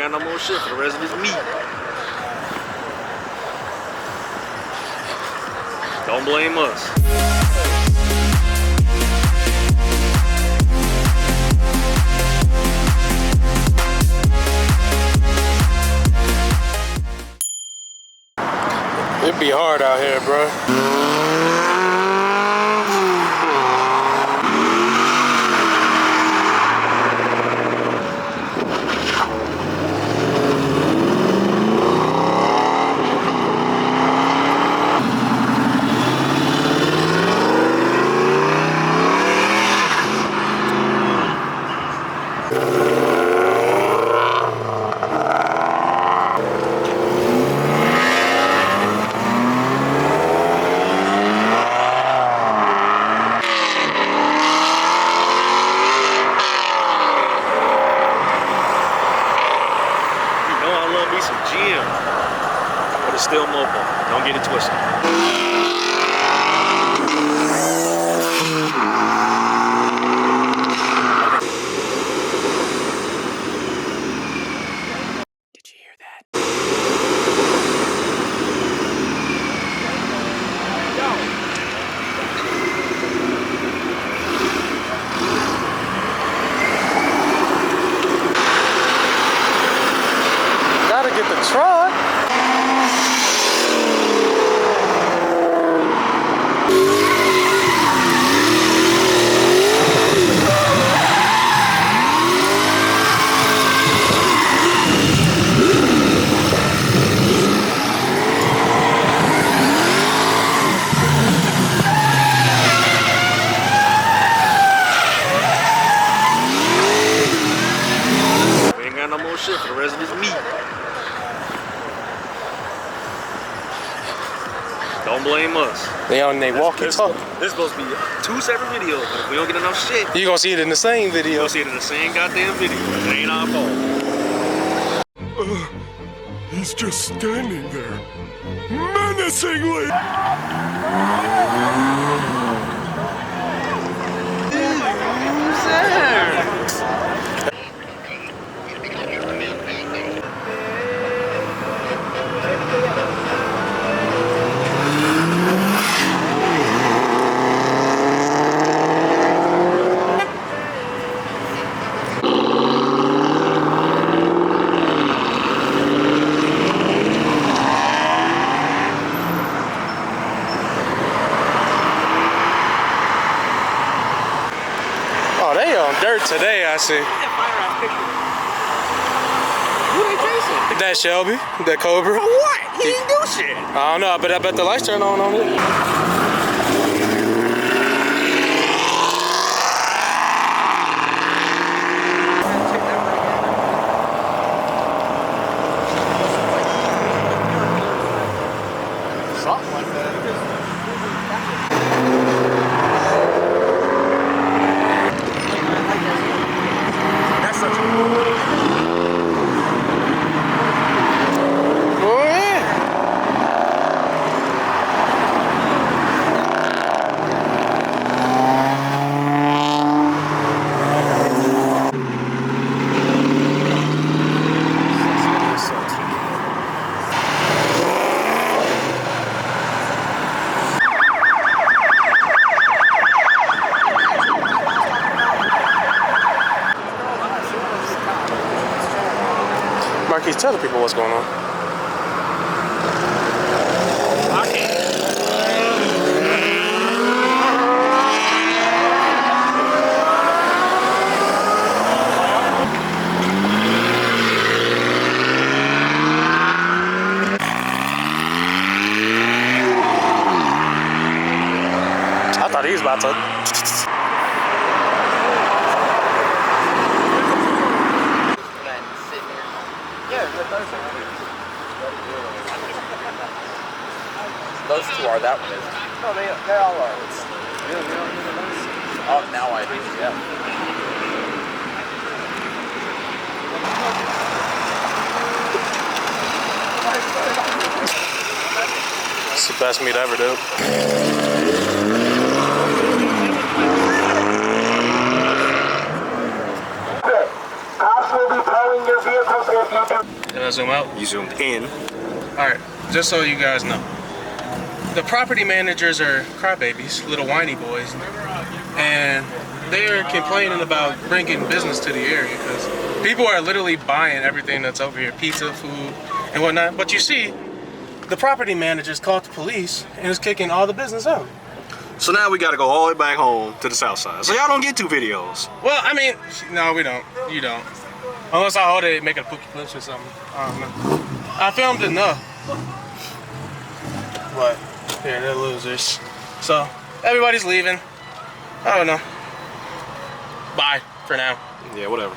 ain't got no more shit for the rest of this meat. Don't blame us. It'd be hard out here, bro. But it's still mobile. Don't get it twisted. Did you hear that? Gotta get the truck. No more shit for the rest of this meat. Don't blame us. They on they walkie talk. This is supposed to be 2 separate videos, but if we don't get enough shit, You gonna see it in the same video. you're gonna see it in the same goddamn video. It ain't our fault. He's just standing there, menacingly. Oh, they on dirt today, I see. Who they chasing? That Shelby, that Cobra. What? He didn't do shit. I don't know, but I bet the lights turn on it. Something like that. That's such a Oh, yeah. Marquis, tell the people what's going on. I can't. I thought he was about to. Those two are, that one is. No, they all are. Oh, now I do, yeah. It's the best meat I ever do. Cops will be towing your vehicle Did I zoom out? You zoomed in. Alright, just so you guys know. The property managers are crybabies, little whiny boys. And they're complaining about bringing business to the area because people are literally buying everything that's over here, pizza, food, and whatnot. But you see, the property managers called the police and is kicking all the business out. So now we gotta go all the way back home to the south side. So y'all don't get 2 videos. Well, I mean, no, we don't. You don't. Unless I hold it, make it a pookie clips or something. I don't know. I filmed enough. But, yeah, they're losers. So, everybody's leaving. I don't know. Bye for now. Yeah, whatever.